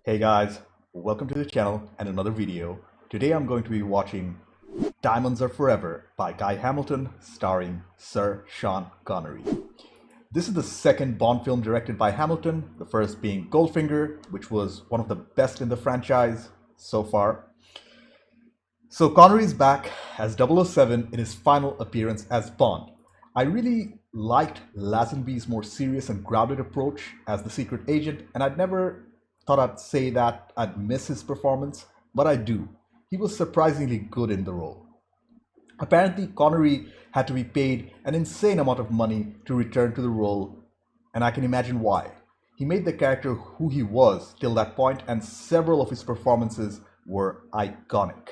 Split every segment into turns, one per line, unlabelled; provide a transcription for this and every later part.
Hey guys, welcome to the channel and another video. Today I'm going to be watching Diamonds Are Forever by Guy Hamilton starring Sir Sean Connery. This is the second Bond film directed by Hamilton, the first being Goldfinger, which was one of the best in the franchise so far. So Connery's back as 007 in his final appearance as Bond. I really liked Lazenby's more serious and grounded approach as the secret agent, and I'd never thought I'd say that I'd miss his performance, but I do. He was surprisingly good in the role. Apparently, Connery had to be paid an insane amount of money to return to the role, and I can imagine why. He made the character who he was till that point, and several of his performances were iconic.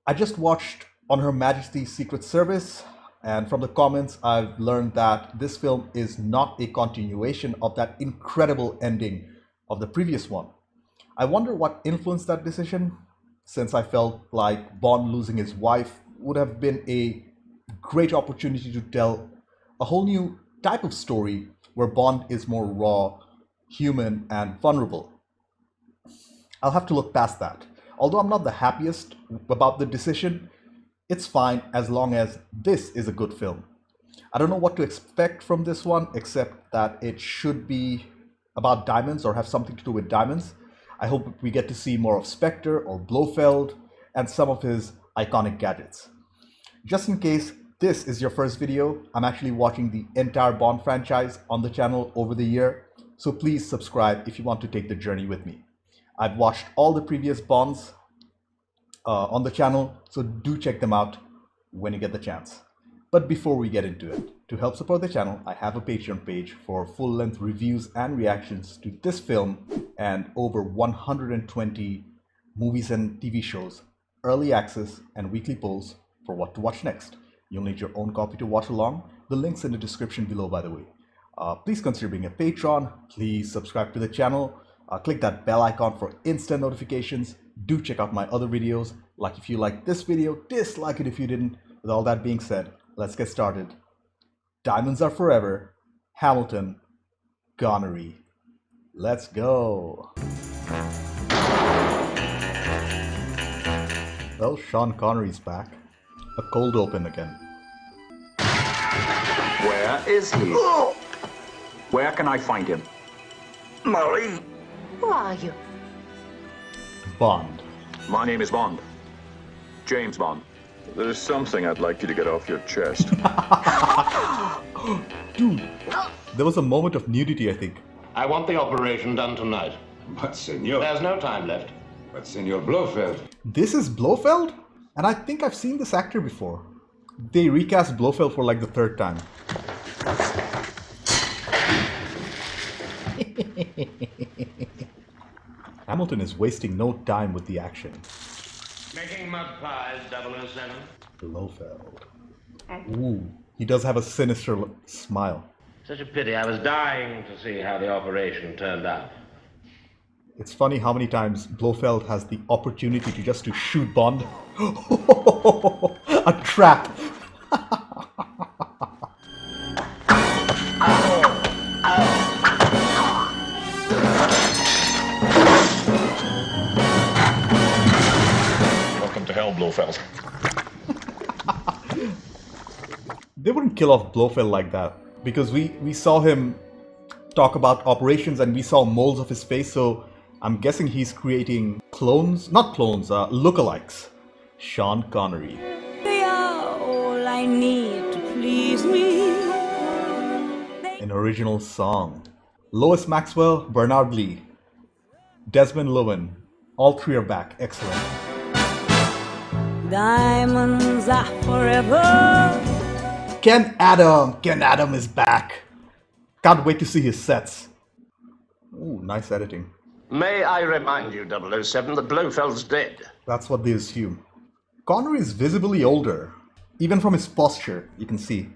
I just watched On Her Majesty's Secret Service, and from the comments I've learned that this film is not a continuation of that incredible ending of the previous one. I wonder what influenced that decision, since I felt like Bond losing his wife would have been a great opportunity to tell a whole new type of story where Bond is more raw, human, and vulnerable. I'll have to look past that. Although I'm not the happiest about the decision, it's fine as long as this is a good film. I don't know what to expect from this one, except that it should be about diamonds or have something to do with diamonds. I hope we get to see more of Spectre or Blofeld and some of his iconic gadgets. Just in case this is your first video, I'm actually watching the entire Bond franchise on the channel over the year, so please subscribe if you want to take the journey with me. I've watched all the previous Bonds on the channel, so do check them out when you get the chance. But before we get into it, to help support the channel, I have a Patreon page for full-length reviews and reactions to this film and over 120 movies and TV shows, early access and weekly polls for what to watch next. You'll need your own copy to watch along. The link's in the description below, by the way. Please consider being a patron. Please subscribe to the channel. Click that bell icon for instant notifications. Do check out my other videos. Like if you like this video, dislike it if you didn't. With all that being said, let's get started. Diamonds Are Forever, Hamilton, Connery. Let's go. Well, Sean Connery's back. A cold open again.
Where is he? Where can I find him? Molly.
Who are you?
Bond.
My name is Bond. James Bond.
There is something I'd like you to get off your chest.
Dude, there was a moment of nudity, I think.
I want the operation done tonight.
But, senor.
There's no time left.
But, senor Blofeld.
This is Blofeld? And I think I've seen this actor before. They recast Blofeld for like the third time. Hamilton is wasting no time with the action.
Making mud pies, 007.
Blofeld. Ooh, he does have a sinister smile.
Such a pity. I was dying to see how the operation turned out.
It's funny how many times Blofeld has the opportunity to just to shoot Bond. A trap.
Welcome to hell, Blofeld.
They wouldn't kill off Blofeld like that, because we saw him talk about operations and we saw molds of his face, so I'm guessing he's creating clones, not clones, lookalikes. Sean Connery.
They are all I need to please me.
An original song. Lois Maxwell, Bernard Lee, Desmond Llewellyn. All three are back. Excellent.
Diamonds are forever.
Ken Adam is back. Can't wait to see his sets. Ooh, nice editing.
May I remind you, 007, that Blofeld's dead.
That's what they assume. Connery is visibly older. Even from his posture, you can see.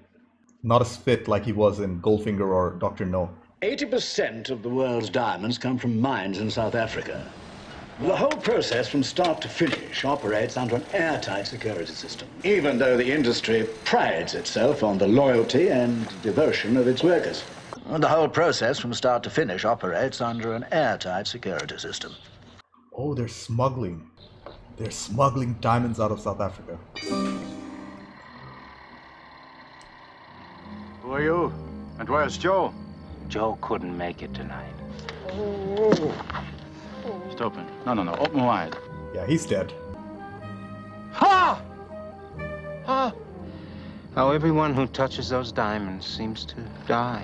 Not as fit like he was in Goldfinger or Dr. No.
80% of the world's diamonds come from mines in South Africa. The whole process from start to finish operates under an airtight security system, even though the industry prides itself on the loyalty and devotion of its workers. And the whole process from start to finish operates under an airtight security system.
Oh, they're smuggling. They're smuggling diamonds out of South Africa.
Who are you? And where's Joe?
Joe couldn't make it tonight.
Just open. No. Open wide.
Yeah, he's dead.
Ha! Ha! How everyone who touches those diamonds seems to die.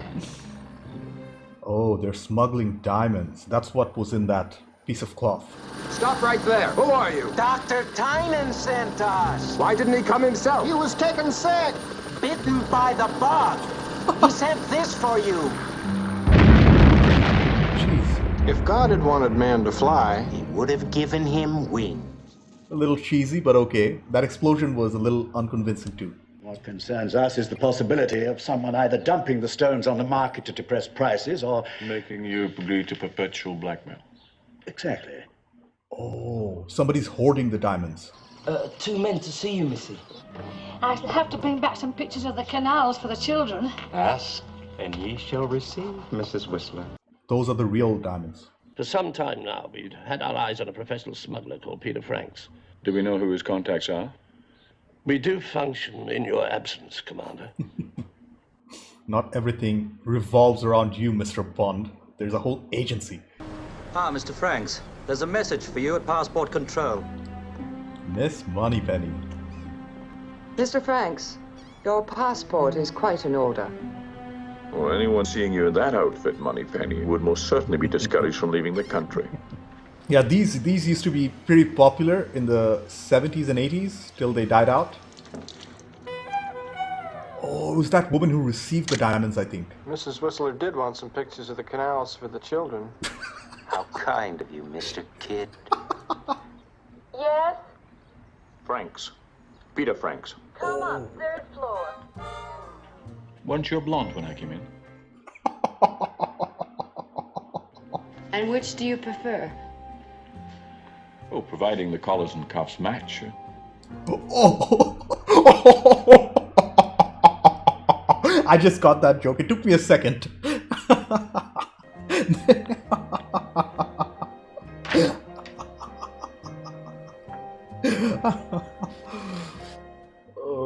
Oh, they're smuggling diamonds. That's what was in that piece of cloth.
Stop right there. Who are you?
Dr. Tynan sent us.
Why didn't he come himself?
He was taken sick. Bitten by the bug. He sent this for you.
Jeez.
If God had wanted man to fly,
He would have given him wings.
A little cheesy, but okay. That explosion was a little unconvincing too.
What concerns us is the possibility of someone either dumping the stones on the market to depress prices or...
Making you agree to perpetual blackmail.
Exactly.
Oh, somebody's hoarding the diamonds.
Two men to see you, Missy.
I shall have to bring back some pictures of the canals for the children.
Ask, and ye shall receive, Mrs. Whistler.
Those are the real diamonds.
For some time now, we'd had our eyes on a professional smuggler called Peter Franks.
Do we know who his contacts are?
We do function in your absence, Commander.
Not everything revolves around you, Mr. Bond. There's a whole agency.
Ah, Mr. Franks. There's a message for you at passport control.
Miss Moneypenny.
Mr. Franks, your passport is quite in order.
Well, anyone seeing you in that outfit, Moneypenny, would most certainly be discouraged from leaving the country.
Yeah, these used to be pretty popular in the 70s and 80s till they died out. Oh, it was that woman who received the diamonds, I think.
Mrs. Whistler did want some pictures of the canals for the children.
How kind of you, Mr. Kidd.
Yes?
Franks. Peter Franks.
Come up, third floor.
Weren't you a blonde when I came in?
And which do you prefer?
Oh, providing the collars and cuffs match.
Oh. I just got that joke. It took me a second.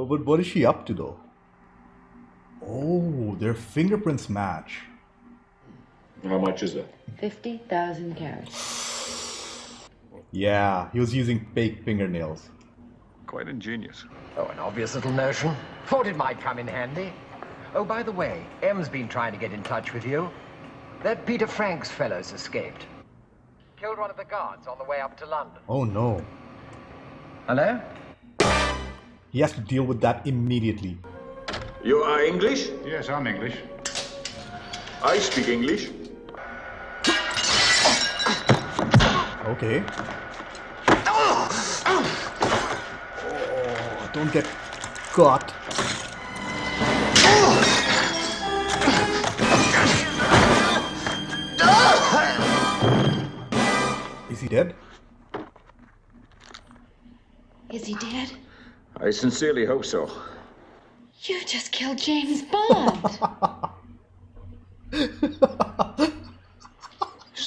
But what is she up to though? Oh, their fingerprints match.
How much is that?
50,000 carats.
Yeah, he was using fake fingernails.
Quite ingenious.
Oh, an obvious little notion. Thought it might come in handy. Oh, by the way, M's been trying to get in touch with you. That Peter Franks fellow's escaped. Killed one of the guards on the way up to London.
Oh no.
Hello?
He has to deal with that immediately.
You are English?
Yes, I'm English.
I speak English.
Okay. Oh, don't get caught. Is he dead?
Is he dead?
I sincerely hope so.
You just killed James Bond.
Is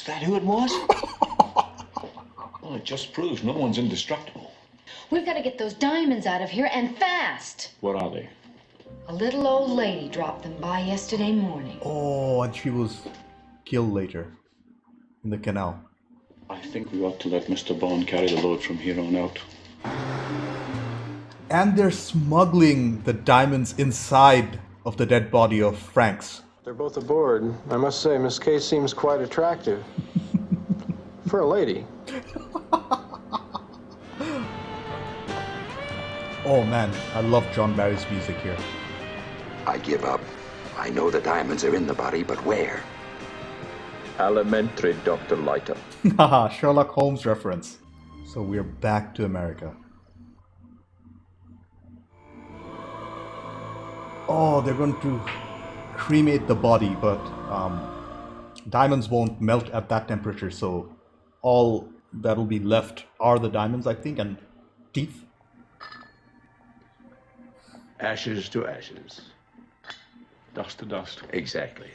that who it was? Well, it just proves no one's indestructible.
We've got to get those diamonds out of here, and fast.
What are they?
A little old lady dropped them by yesterday morning.
Oh, and she was killed later in the canal.
I think we ought to let Mr. Bond carry the load from here on out.
And they're smuggling the diamonds inside of the dead body of Franks.
They're both aboard. I must say, Miss Kay seems quite attractive. For a lady.
Oh man, I love John Barry's music here.
I give up. I know the diamonds are in the body, but where?
Elementary, Dr. Leiter.
Haha, Sherlock Holmes reference. So we're back to America. Oh, they're going to cremate the body, but diamonds won't melt at that temperature, so all that'll be left are the diamonds, I think, and teeth.
Ashes to ashes. Dust to dust.
Exactly.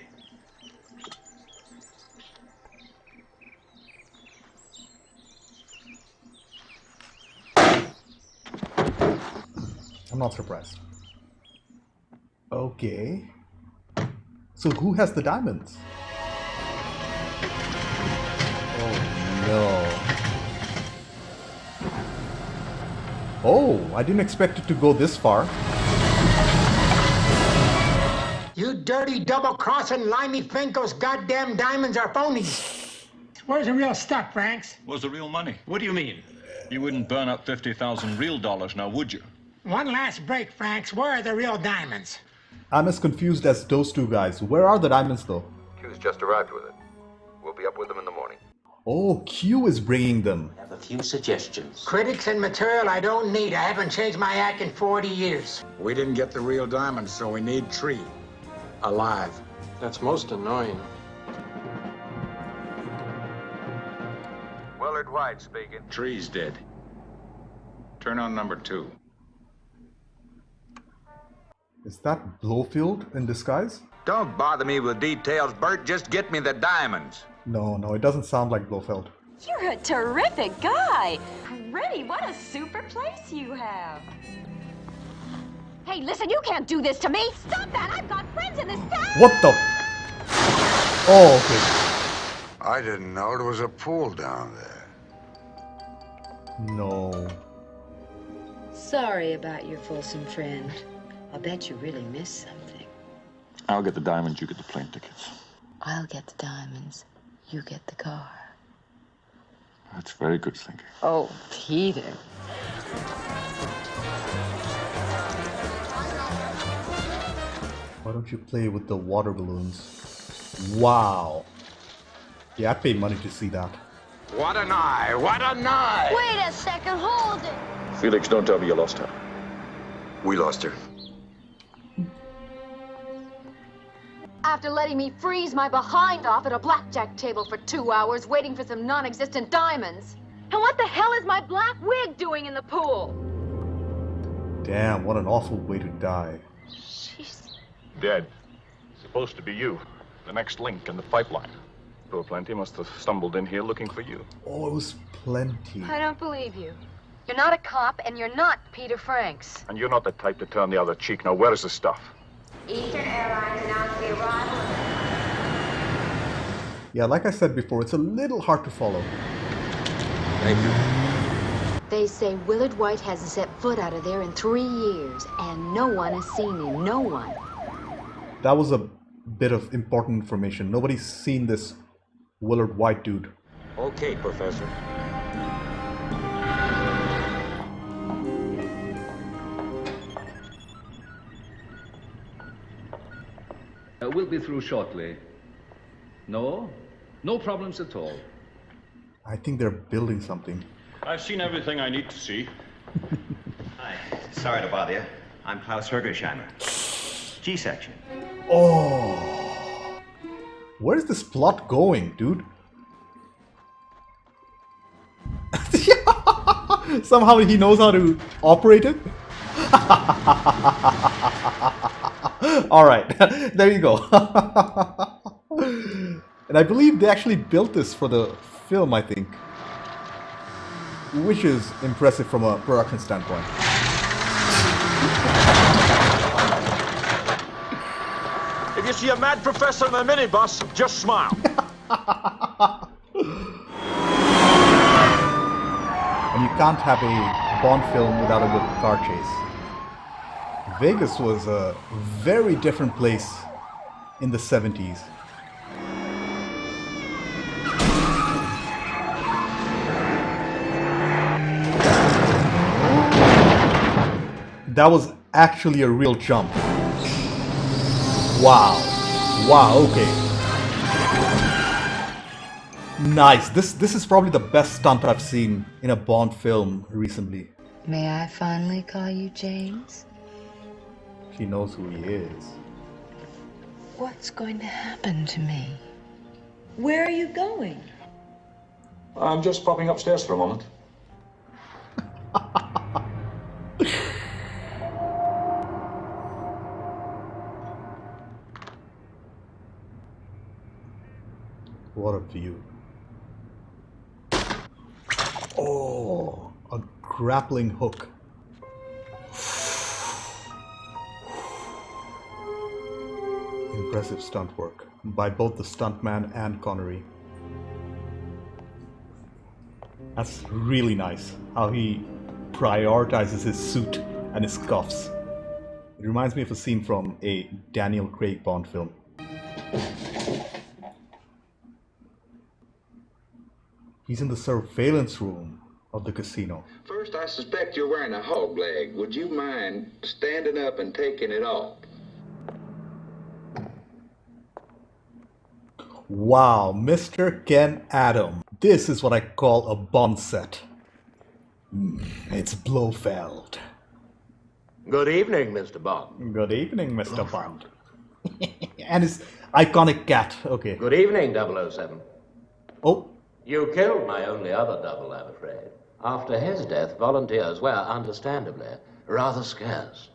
I'm not surprised. Okay. So who has the diamonds? Oh no. Oh, I didn't expect it to go this far.
You dirty double-crossing limey think those goddamn diamonds are phonies. Where's the real stuff, Franks?
Where's the real money? What do you mean? You wouldn't burn up 50,000 real dollars now, would you?
One last break, Franks. Where are the real diamonds?
I'm as confused as those two guys. Where are the diamonds though?
Q's just arrived with it. We'll be up with them in the morning.
Oh, Q is bringing them.
I have a few suggestions.
Critics and material I don't need. I haven't changed my act in 40 years.
We didn't get the real diamonds, so we need Tree. Alive.
That's most annoying.
Willard White speaking.
Tree's dead. Turn on number 2.
Is that Blofeld in disguise?
Don't bother me with details, Bert. Just get me the diamonds.
No, it doesn't sound like Blofeld.
You're a terrific guy. Pretty, what a super place you have. Hey, listen, you can't do this to me. Stop that, I've got friends in this town.
What the? Oh, okay.
I didn't know there was a pool down there.
No.
Sorry about your Folsom friend. I'll bet you really missed something.
I'll get the diamonds, you get the plane tickets.
I'll get the diamonds. You get the car.
That's very good thinking.
Oh, Peter.
Why don't you play with the water balloons? Wow. Yeah, I paid money to see that.
What an eye! What an eye!
Wait a second, hold it.
Felix, don't tell me you lost her.
We lost her.
After letting me freeze my behind off at a blackjack table for 2 hours waiting for some non-existent diamonds. And what the hell is my black wig doing in the pool?
Damn, what an awful way to die.
Dead. Supposed to be you. The next link in the pipeline. Poor Plenty must have stumbled in here looking for you.
Oh, it was Plenty.
I don't believe you. You're not a cop, and you're not Peter Franks.
And you're not the type to turn the other cheek. Now, where is the stuff?
Eastern Airlines announced the arrival of...
Yeah, like I said before, it's a little hard to follow.
Thank you.
They say Willard White hasn't set foot out of there in 3 years, and no one has seen him. No one.
That was a bit of important information. Nobody's seen this Willard White dude.
Okay, Professor.
We'll be through shortly. No problems at all.
I think they're building something.
I've seen everything I need to see.
Hi. Sorry to bother you. I'm Klaus Hergersheimer. G-section.
Oh. Where's this plot going, dude? Somehow he knows how to operate it? Alright, there you go. And I believe they actually built this for the film, I think. Which is impressive from a production standpoint.
If you see a mad professor in a minibus, just smile.
And you can't have a Bond film without a good car chase. Vegas was a very different place in the 70s. That was actually a real jump. Wow. Wow, okay. Nice. This is probably the best stunt I've seen in a Bond film recently.
May I finally call you James?
She knows who he is.
What's going to happen to me? Where are you going?
I'm just popping upstairs for a moment.
What a view. Oh, a grappling hook. impressive stunt work by both the stuntman and Connery. That's really nice how he prioritizes his suit and his cuffs. It reminds me of a scene from a Daniel Craig Bond film. He's in the surveillance room of the casino.
First, I suspect you're wearing a hog leg. Would you mind standing up and taking it off?
Wow, Mr. Ken Adam. This is what I call a Bond set. It's Blofeld.
Good evening, Mr. Bond.
Good evening, Mr. Bond. And his iconic cat. Okay.
Good evening, 007.
Oh.
You killed my only other double, I'm afraid. After his death, volunteers were, understandably, rather scarce.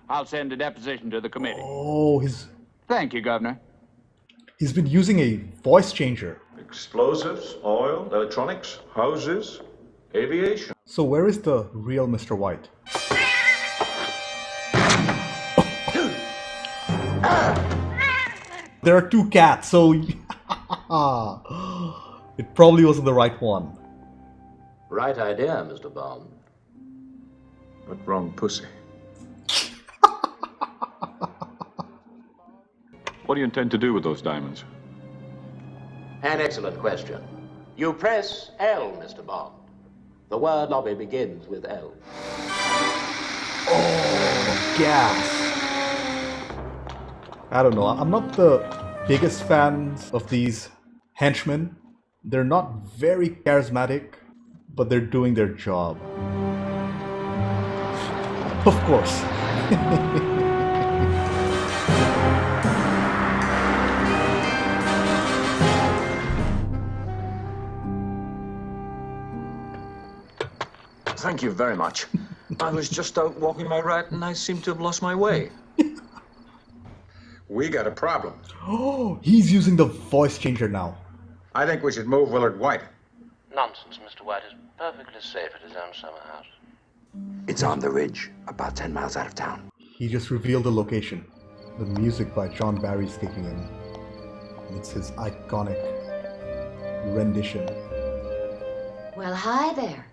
I'll send a deposition to the committee.
Oh,
Thank you, Governor.
He's been using a voice changer.
Explosives, oil, electronics, houses, aviation.
So where is the real Mr. White? There are two cats, so it probably wasn't the right one.
Right idea, Mr. Bond.
But wrong pussy. What do you intend to do with those diamonds?
An excellent question. You press L, Mr. Bond. The word lobby begins with L.
Oh, gas. I don't know. I'm not the biggest fan of these henchmen. They're not very charismatic, but they're doing their job. Of course.
Thank you very much. I was just out walking my rat and I seem to have lost my way.
We got a problem.
Oh, he's using the voice changer now.
I think we should move Willard White.
Nonsense, Mr. White is perfectly safe at his own summer house.
It's on the ridge, about 10 miles out of town.
He just revealed the location. The music by John Barry's kicking in. It's his iconic rendition.
Well, hi there.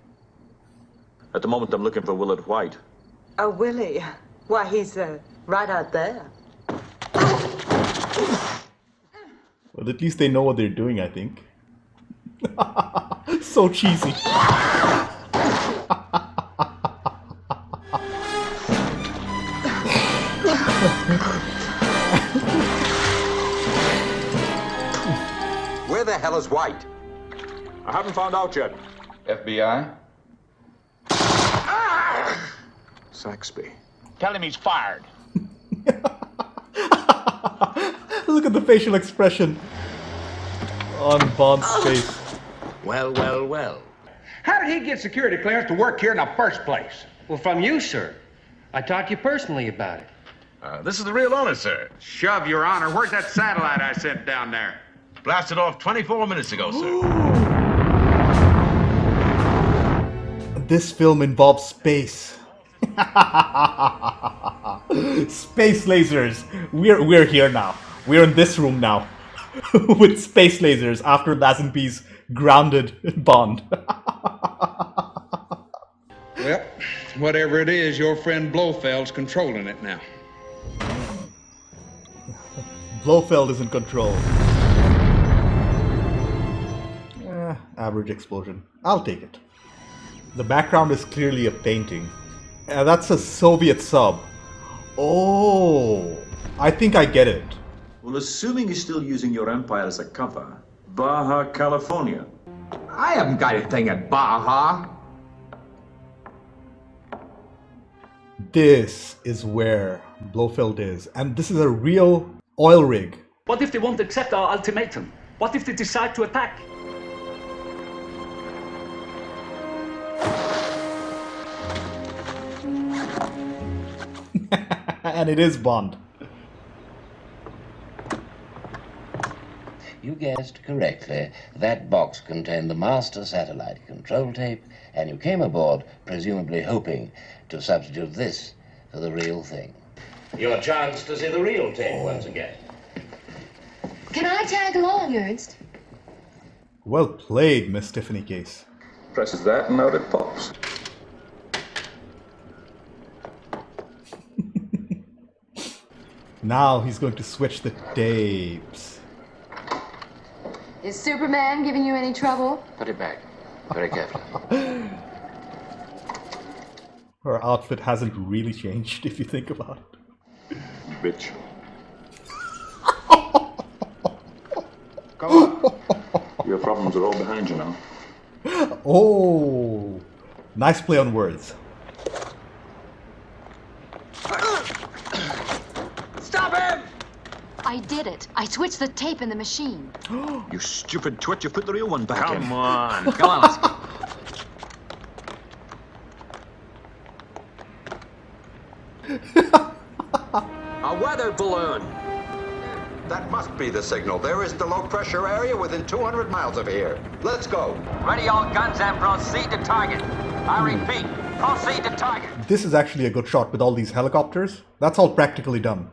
At the moment, I'm looking for Willard White.
Oh, Willie. Why, he's right out there.
Well, at least they know what they're doing, I think. So cheesy.
Where the hell is White?
I haven't found out yet.
FBI?
Saxby.
Tell him he's fired.
Look at the facial expression on Bond's face.
Well, well, well.
How did he get security clearance to work here in the first place?
Well, from you, sir. I talked to you personally about it.
This is the real honor, sir.
Shove, Your Honor. Where's that satellite I sent down there?
Blasted off 24 minutes ago, sir.
This film involves space. Space lasers. We're here now. We're in this room now. With space lasers after Lazenby's grounded Bond.
Well, whatever it is, your friend Blofeld's controlling it now.
Blofeld is in control. Average explosion. I'll take it. The background is clearly a painting. That's a Soviet sub. Oh, I think I get it.
Well, assuming you're still using your empire as a cover, Baja California.
I haven't got a thing at Baja.
This is where Blofeld is, and this is a real oil rig.
What if they won't accept our ultimatum? What if they decide to attack?
And it is Bond.
You guessed correctly. That box contained the master satellite control tape, and you came aboard presumably hoping to substitute this for the real thing. Your chance to see the real tape once again.
Can I tag along, Ernst?
Well played, Miss Tiffany Case.
Presses that and out it pops.
Now he's going to switch the tapes.
Is Superman giving you any trouble?
Put it back. Very carefully.
Her outfit hasn't really changed if you think about it.
Bitch.
Come on.
Your problems are all behind you now.
Oh, nice play on words.
Stop him!
I did it. I switched the tape in the machine.
You stupid twit, you put the real one back in.
Come on. Come on, let's go.
A weather balloon. That must be the signal. There is the low pressure area within 200 miles of here. Let's go.
Ready all guns and proceed to target. I repeat, proceed to target.
This is actually a good shot with all these helicopters. That's all practically done.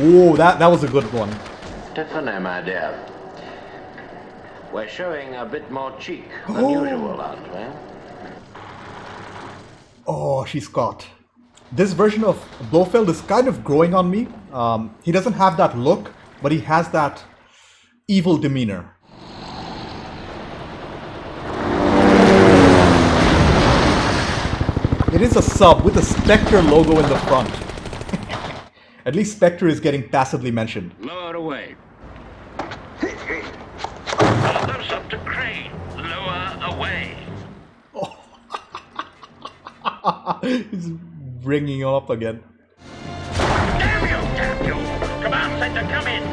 Whoa, that was a good one.
Tiffany, my dear. We're showing a bit more cheek than usual, aren't we?
Oh, she's caught. This version of Blofeld is kind of growing on me. He doesn't have that look, but he has that evil demeanor. It is a sub with a Spectre logo in the front. At least Spectre is getting passively mentioned.
Lower away. Others up to crane. Lower away.
He's bringing him up again.
Damn you! Command center, come in.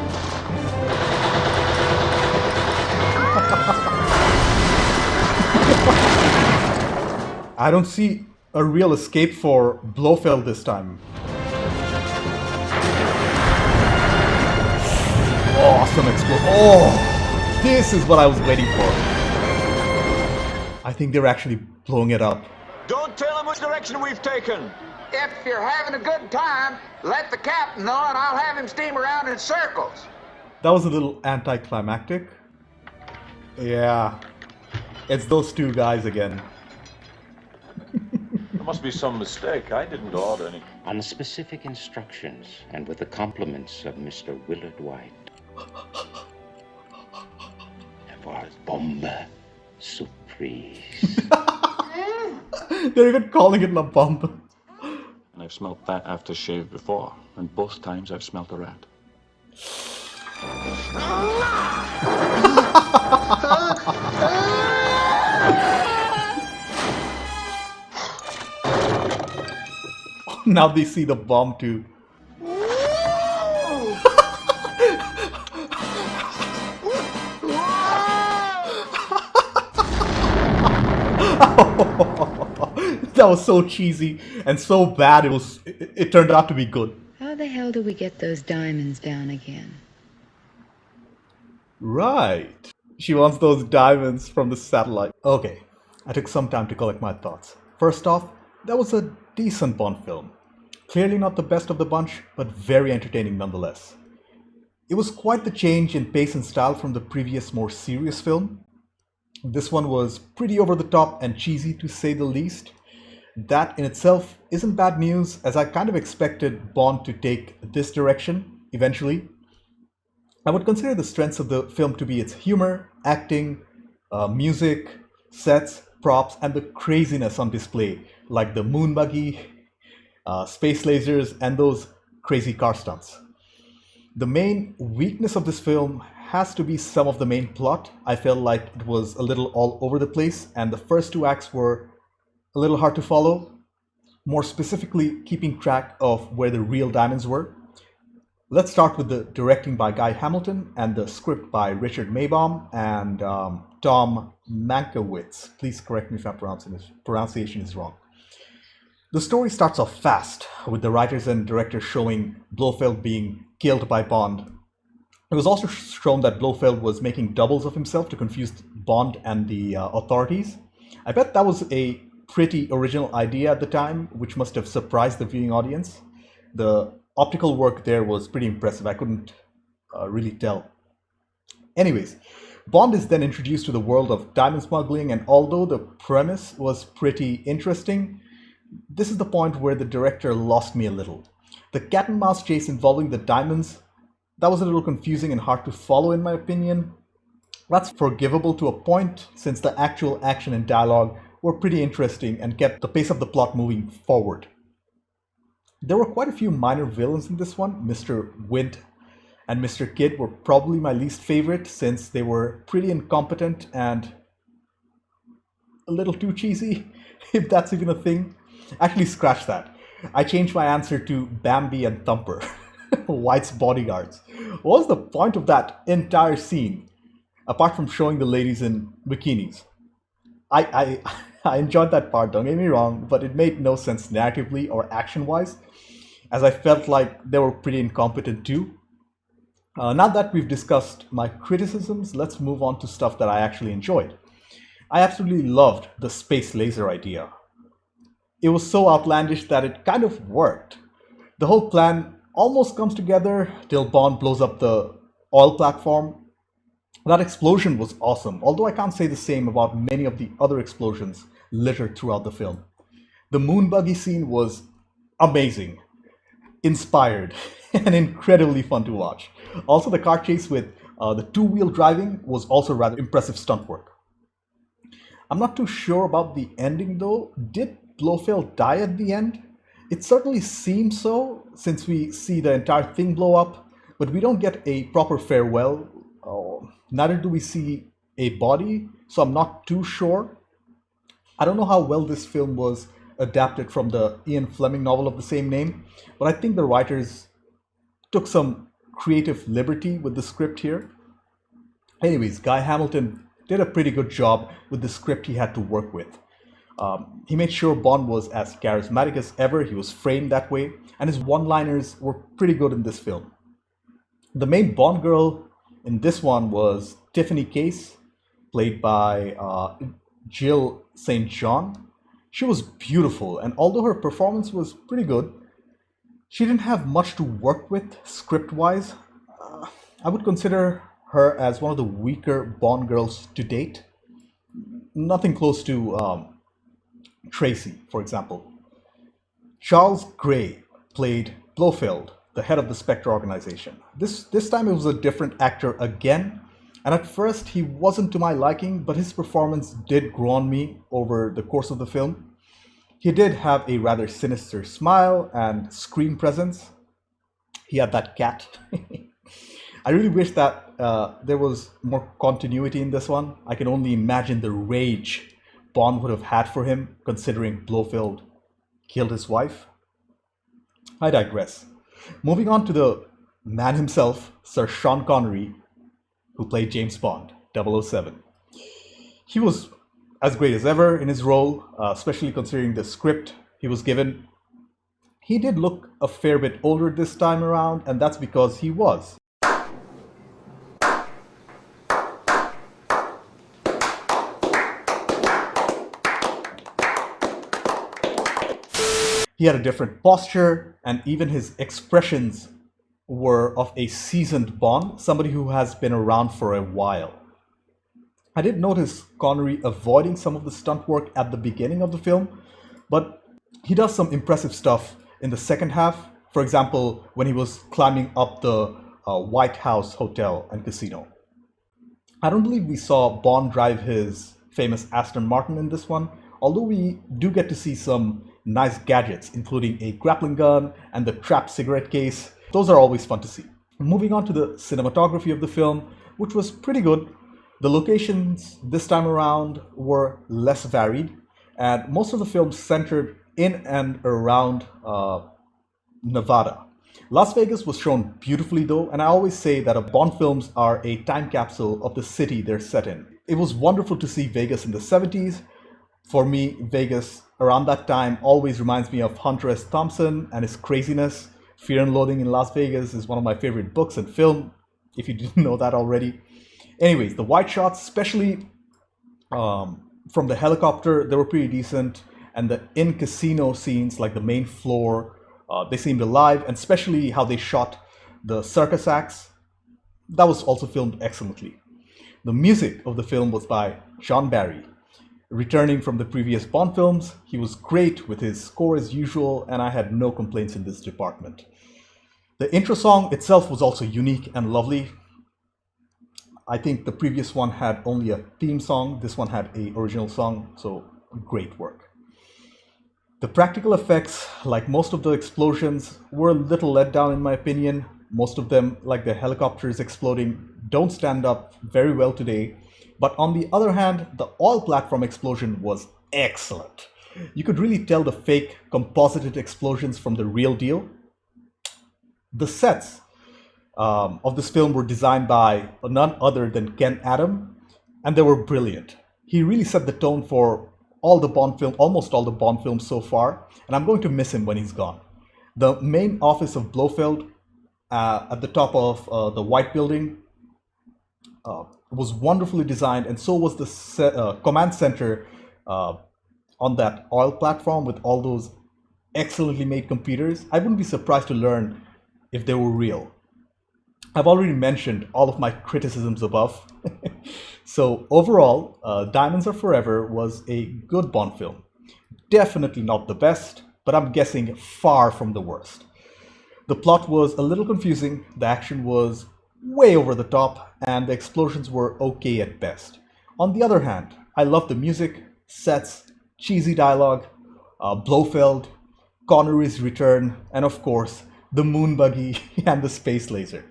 I don't see a real escape for Blofeld this time. Awesome explosion. Oh, this is what I was waiting for. I think they're actually blowing it up.
Don't tell him which direction we've taken. If you're having a good time, let the captain know and I'll have him steam around in circles.
That was a little anticlimactic. Yeah, it's those two guys again.
There must be some mistake. I didn't order any.
On specific instructions and with the compliments of Mr. Willard White. For bomba surprise.
They're even calling it La Bomba.
And I've smelt that aftershave before, and both times I've smelt a rat.
Now they see the bomb too. That was so cheesy and so bad it turned out to be good.
How the hell do we get those diamonds down again?
Right. She wants those diamonds from the satellite. Okay, I took some time to collect my thoughts. First off, that was a decent Bond film. Clearly not the best of the bunch, but very entertaining nonetheless. It was quite the change in pace and style from the previous more serious film. This one was pretty over the top and cheesy to say the least. That in itself isn't bad news, as I kind of expected Bond to take this direction eventually. I would consider the strengths of the film to be its humor, acting, music, sets, props, and the craziness on display, like the moon buggy, space lasers, and those crazy car stunts. The main weakness of this film has to be some of the main plot. I felt like it was a little all over the place, and the first two acts were a little hard to follow, more specifically keeping track of where the real diamonds were. Let's start with the directing by Guy Hamilton and the script by Richard Maybaum and Tom Mankiewicz. Please correct me if my pronunciation is wrong. The story starts off fast, with the writers and directors showing Blofeld being killed by Bond. It was also shown that Blofeld was making doubles of himself to confuse Bond and the authorities. I bet that was a pretty original idea at the time, which must have surprised the viewing audience. The optical work there was pretty impressive. I couldn't really tell. Anyways, Bond is then introduced to the world of diamond smuggling, and although the premise was pretty interesting, this is the point where the director lost me a little. The cat and mouse chase involving the diamonds, that was a little confusing and hard to follow in my opinion. That's forgivable to a point, since the actual action and dialogue were pretty interesting and kept the pace of the plot moving forward. There were quite a few minor villains in this one. Mr. Wind and Mr. Kidd were probably my least favorite, since they were pretty incompetent and a little too cheesy, if that's even a thing. Actually, scratch that. I changed my answer to Bambi and Thumper, White's bodyguards. What was the point of that entire scene, apart from showing the ladies in bikinis? I enjoyed that part, don't get me wrong, but it made no sense narratively or action-wise, as I felt like they were pretty incompetent too. Now that we've discussed my criticisms, let's move on to stuff that I actually enjoyed. I absolutely loved the space laser idea. It was so outlandish that it kind of worked. The whole plan almost comes together till Bond blows up the oil platform. That explosion was awesome, although I can't say the same about many of the other explosions littered throughout the film. The moon buggy scene was amazing, inspired, and incredibly fun to watch. Also, the car chase with the two-wheel driving was also rather impressive stunt work. I'm not too sure about the ending though. Did Blofeld die at the end? It certainly seems so, since we see the entire thing blow up, but we don't get a proper farewell. Neither do we see a body, so I'm not too sure. I don't know how well this film was adapted from the Ian Fleming novel of the same name, but I think the writers took some creative liberty with the script here. Anyways, Guy Hamilton did a pretty good job with the script he had to work with. He made sure Bond was as charismatic as ever. He was framed that way, and his one-liners were pretty good in this film. The main Bond girl in this one was Tiffany Case, played by Jill St. John. She was beautiful, and although her performance was pretty good, she didn't have much to work with script-wise. I would consider her as one of the weaker Bond girls to date. Nothing close to Tracy, for example. Charles Gray played Blofeld, the head of the Spectre organization. This time it was a different actor again, and at first he wasn't to my liking, but his performance did grow on me over the course of the film. He did have a rather sinister smile and screen presence. He had that cat. I really wish that there was more continuity in this one. I can only imagine the rage Bond would have had for him, considering Blofeld killed his wife. I digress. Moving on to the man himself, Sir Sean Connery, who played James Bond, 007. He was as great as ever in his role, especially considering the script he was given. He did look a fair bit older this time around, and that's because he was. He had a different posture, and even his expressions were of a seasoned Bond, somebody who has been around for a while. I did notice Connery avoiding some of the stunt work at the beginning of the film, but he does some impressive stuff in the second half. For example, when he was climbing up the White House Hotel and Casino. I don't believe we saw Bond drive his famous Aston Martin in this one, although we do get to see some nice gadgets, including a grappling gun and the trapped cigarette case. Those are always fun to see. Moving on to the cinematography of the film, which was pretty good. The locations this time around were less varied, and most of the film centered in and around Nevada. Las Vegas was shown beautifully though, and I always say that Bond films are a time capsule of the city they're set in. It was wonderful to see Vegas in the 70s. For me, Vegas around that time always reminds me of Hunter S. Thompson and his craziness. Fear and Loathing in Las Vegas is one of my favorite books and film, if you didn't know that already. Anyways, the wide shots, especially from the helicopter, they were pretty decent. and the in-casino scenes, like the main floor, they seemed alive, and especially how they shot the circus acts. That was also filmed excellently. The music of the film was by Shan. Returning from the previous Bond films, he was great with his score as usual, and I had no complaints in this department. The intro song itself was also unique and lovely. I think the previous one had only a theme song. This one had an original song, so great work. The practical effects, like most of the explosions, were a little let down in my opinion. Most of them, like the helicopters exploding, don't stand up very well today. But on the other hand, the oil platform explosion was excellent. You could really tell the fake composited explosions from the real deal. The sets of this film were designed by none other than Ken Adam, and they were brilliant. He really set the tone for almost all the Bond films so far, and I'm going to miss him when he's gone. The main office of Blofeld at the top of the White Building was wonderfully designed, and so was the command center on that oil platform with all those excellently made computers. I wouldn't be surprised to learn if they were real. I've already mentioned all of my criticisms above. So overall, Diamonds Are Forever was a good Bond film. Definitely not the best, but I'm guessing far from the worst. The plot was a little confusing, the action was way over the top, and the explosions were okay at best. On the other hand, I love the music, sets, cheesy dialogue, Blofeld, Connery's return, and of course, the moon buggy and the space laser.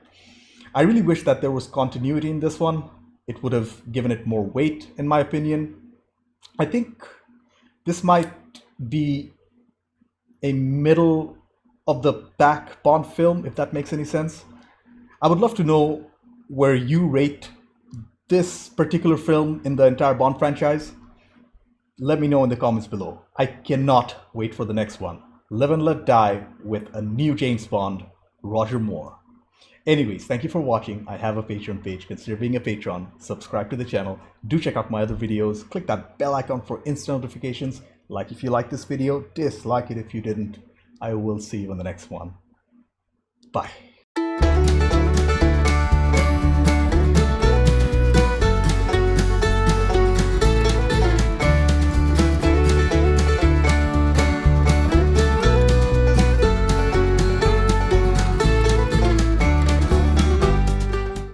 I really wish that there was continuity in this one. It would have given it more weight, in my opinion. I think this might be a middle of the pack Bond film, if that makes any sense. I would love to know where you rate this particular film in the entire Bond franchise. Let me know in the comments below. I cannot wait for the next one. Live and Let Die with a new James Bond, Roger Moore. Anyways, thank you for watching. I have a Patreon page. Consider being a patron. Subscribe to the channel. Do check out my other videos. Click that bell icon for instant notifications. Like if you liked this video. Dislike it if you didn't. I will see you in the next one. Bye.